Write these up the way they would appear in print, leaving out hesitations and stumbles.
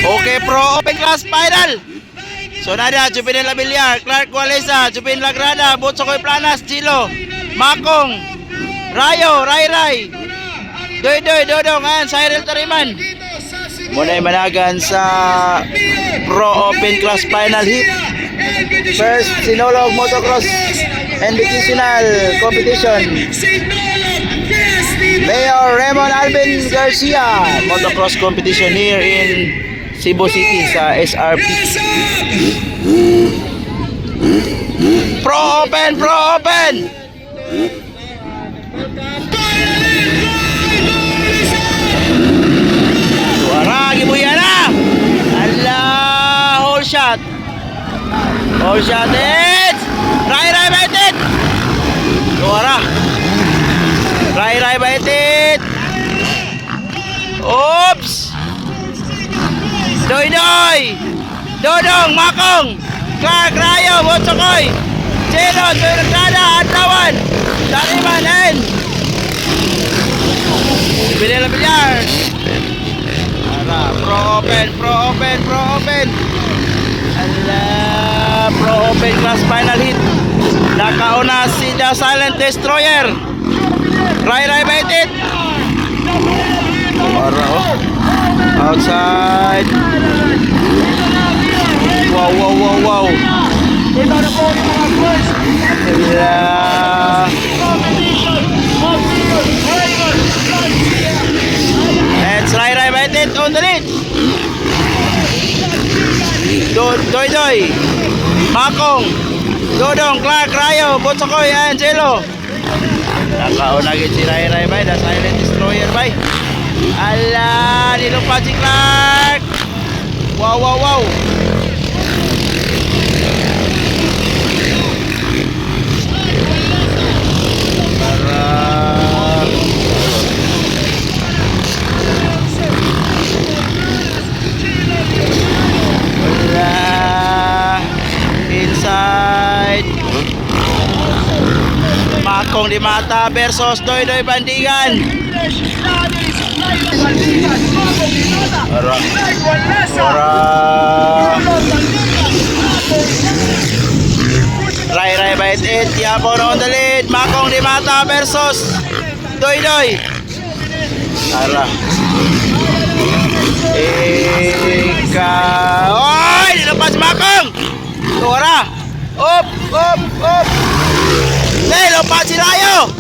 Okay, Pro Open Class Final. So nada, Jupin Villar, Clark Walesa, Jupin Lagrada, Botsokoy Planas, Chilo, Makong, Rayo, Ray, Doy, Dodong, and Cyril Tariman. Muna managan sa Pro Open Class Final Heat. First, Sinolog Motocross Invitational Competition. Mayor Raymond Alvin Garcia Motocross Competition here in Cebu City sa SRP. Pro Open! Suara, gibuya na! Allah, whole shot! Whole shot, it's! Ray, baitit! Suara! Ray, baitit! Oops! Doy! Dodong, Makong! Clark, Rayo, Botsokoy! Chelo, Turkada, Antawan! Tariman, and Pinela Villar! Pro Open! Ala, Pro Open Class Final Hit! Nakauna si The Silent Destroyer! Ray, baitit! Outside! Wow! Let's Ray baitit on the lead. Doy, Makong, Dodong, Clark, Rayo, Botsokoy, and Chelo. Nakauna gid si Ray bay, The Silent Destroyer bay. Ala, nilumpat si Clark. Wow. Inside Makong di mata versus Doy Bandigan. Ray baitit, Yabon on the lead. Makong di mata versus Doy. Oy, dilepas Makong. Suara. Up. Lepas si Rayo.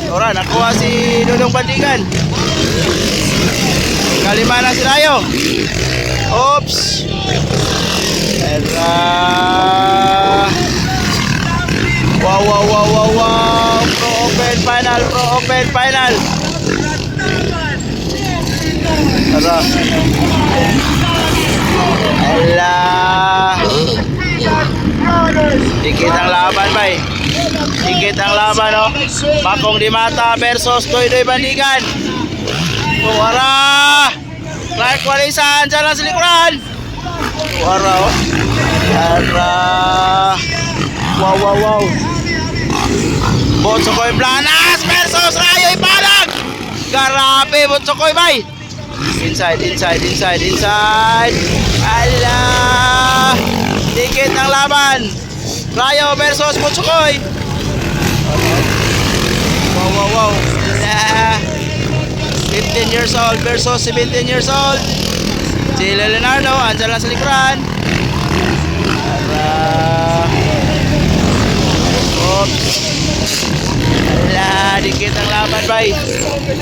Suara, nakuha si Dodong Bandigan. Kalimana si Rayo. Oops. Wow. Pro Open Final. Tara. Allah. Dikit ang laban, bay. Dikit ang laban, oh. Makong di mata versus Doy Bandigan. Suara. Clark Walisan, jalan sa likuran. Suara, oh. Tara. Wow. Botsokoy Planas versus Rayo Ipanag. Grabe, Botsokoy, bay. Inside. Allah. Dikit ang laban. Rayo versus Botsokoy. Wow. 15 years old versus 17 years old. Chilo Leonardo, andyan lang sa likuran. Oops. Ala, dikit ang laban, bay.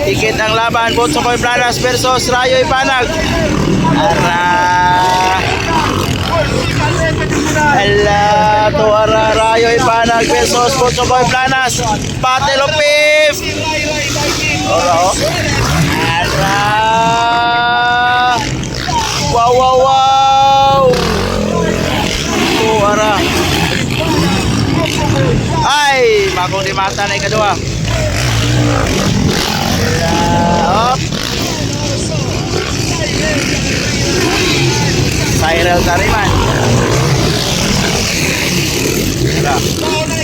Dikit ang laban. Botsokoy Planas versus Rayo Ipanag. Rayo Ipanag versus Botsokoy Planas. Battle of Fifth. Wow. Suara. Ay, Makong di mata na ikadua. Cyril Tariman.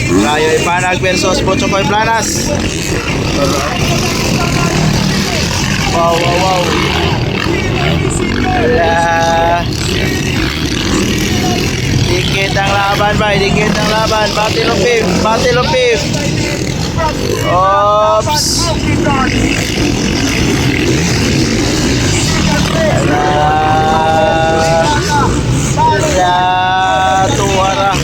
Rayo Ipanag versus Botsokoy Planas. Wow. Ala. laban bay, dikit ang laban. Battle of fifth, battle of fifth. Oops. Tuwara.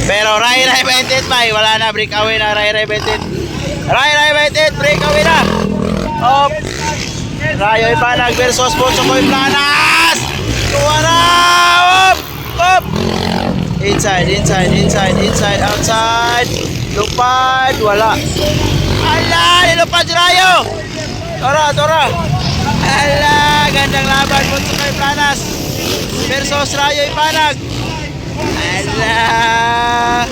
Pero Rai Baitit bay, wala na, break away na Rai Baitit. Rai Baitit, break away na. Op. Rayo Ipanag versus Butchokoy Planas. Tuwara. Op. Op. Inside, outside. Lupad, wala. Ala, nilupad si Rayo. Tora. Ala, gandang laban Butchokoy Planas versus Rayo Ipanag. Ala,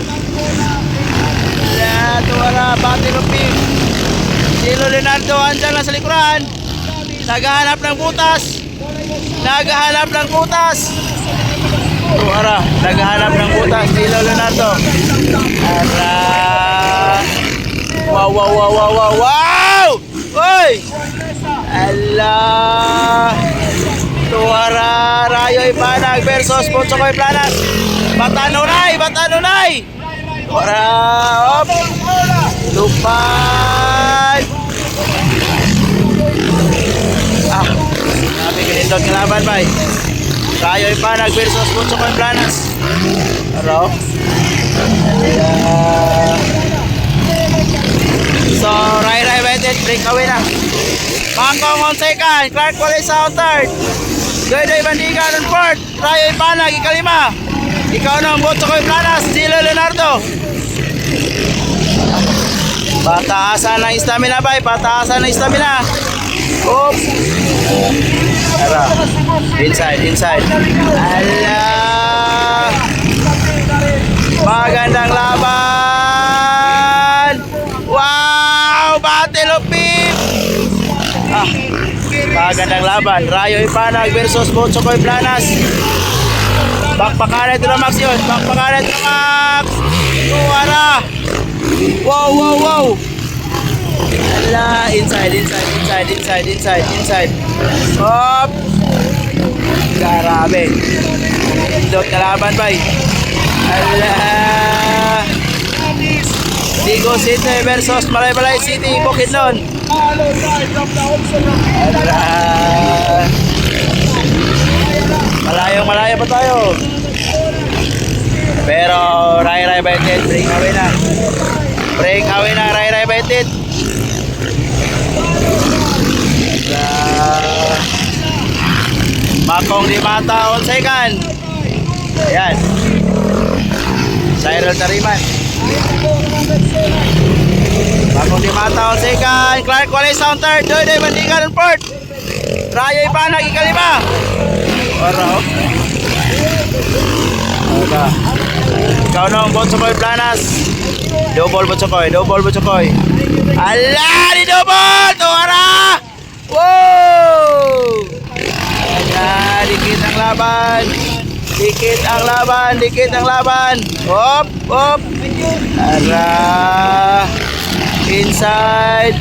tuwara, battle of pink. Silo Leonardo, andyan lang sa likuran. Naghahanap ng butas. Tuwara, naghahanap ng butas. Silo Leonardo. Ala, wow. Uy! Ala, tuwara, Rayo Ipanag versus Butchokoy Planas. Batanunay. Tuwara, op. Lupad. Sabi ganito ang laban ba? Rayo Ipanag versus Butchokoy Planas. Hello? So, Rai Baitit, break away na. Makong on second, Clark Walesa on third. Doydoy Bandigan on fourth. Rayo Ipanag, ikalima. Ikaw na ang Butchokoy Planas, Silo Leonardo. Pataasan ng stamina ba? Oops. Tara. Inside. Ala. Magandang laban. Wow, battle of beef. Magandang laban. Rayo Ipanag versus Butchokoy Planas. Bakpakanan ito na Max yun. Tuwara. Wow. Ala, inside. Hop. Grabe. Dot na laban ba? Ala. Digo City versus Malaybalay City, Bukidnon. Ala. Malayo pa tayo. Pero Rai Baitit, break away na Rai Baitit. Makong di mata on second. Ayan. Cyril Tariman. Makong di mata on second. Clark Walesa on third. Doydoy Bandigan on fourth. Rayo Ipanag ikalima. Oro. Oka. Ikaw na ang Butchokoy Planas. Double Butchokoy. Ala, di double! Tuwara! Wow! Ayan, dikit ang laban. Hop. Ara. Inside.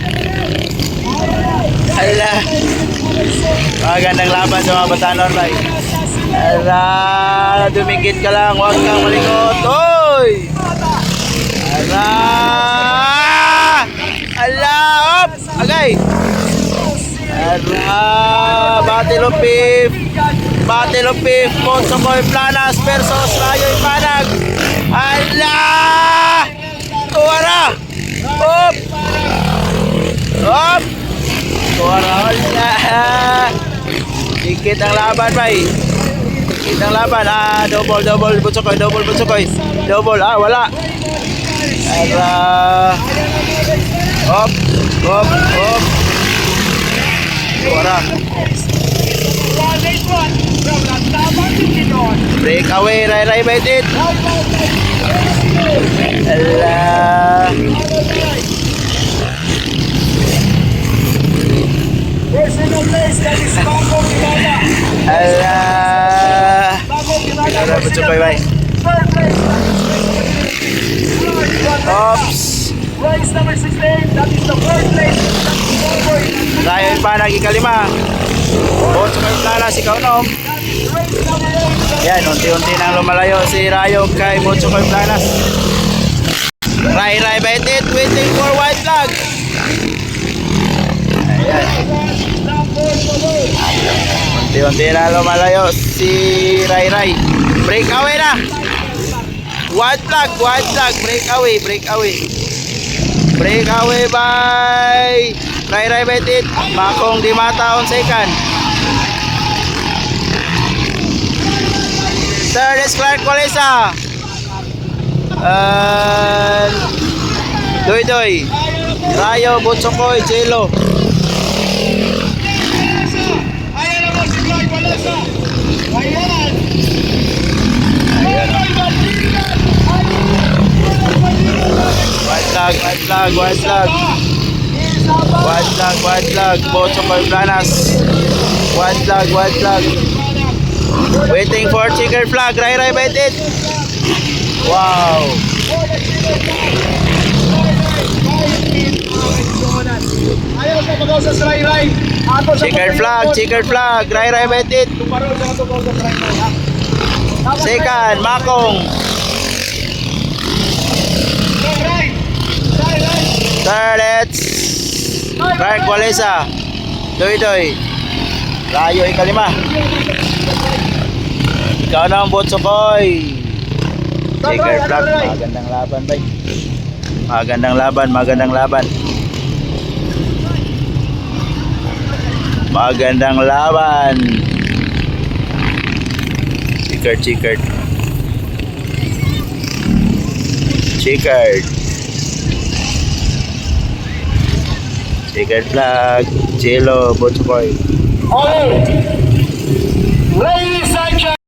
Ala. Magandang laban sa mga Batanon, bay. Ala, dumikit ka lang, huwag kang malikot. Oy! Ala, hop! Agay! Ala, battle of beef, Butchokoy Planas versus Rayo Ipanag. Ala! Tuwara! Hop! Tuwara! Ala! Dikit ang laban, bay. Double Butchokoy. Wala. Ala. Hop. Tuwara. Break away, Rai Baitit. Ala. Ala. Ala, Butchokoy, bay. Oops. Race number 16, that is the first place. Rayo Ipanag ikalima. Boss Koy Planas, ikaw no. Yan, unti-unti nang lumalayo si Rayo kay Boss Koy Planas. Rai Baitit waiting for white flag. Ayan. Unti-unti na lumalayo si Rai. Break away na. White flag, break away. Break away by Rai Baitit. Makong Dimata on second. Third is Clark Walesa. Doy. Rayo, Butsokoy, Chelo. Ayan naman si Clark Walesa. Ayan. White flag. Butsokoy Planas. White flag. Waiting for checker flag. Rai Baitit. Wow. Ayaw sa pagaw sa Rai. Checker flag. Rai Baitit. Tumaroon sa pagaw sa Rai. Second, Makong. Third, it's Clark Walesa. Doy. Rayo, ikalima. Ikaw na ang Butsokoy. Checker flag. Magandang laban, bay. Magandang laban. Checkered flag. Chelo, Butsokoy. Okay.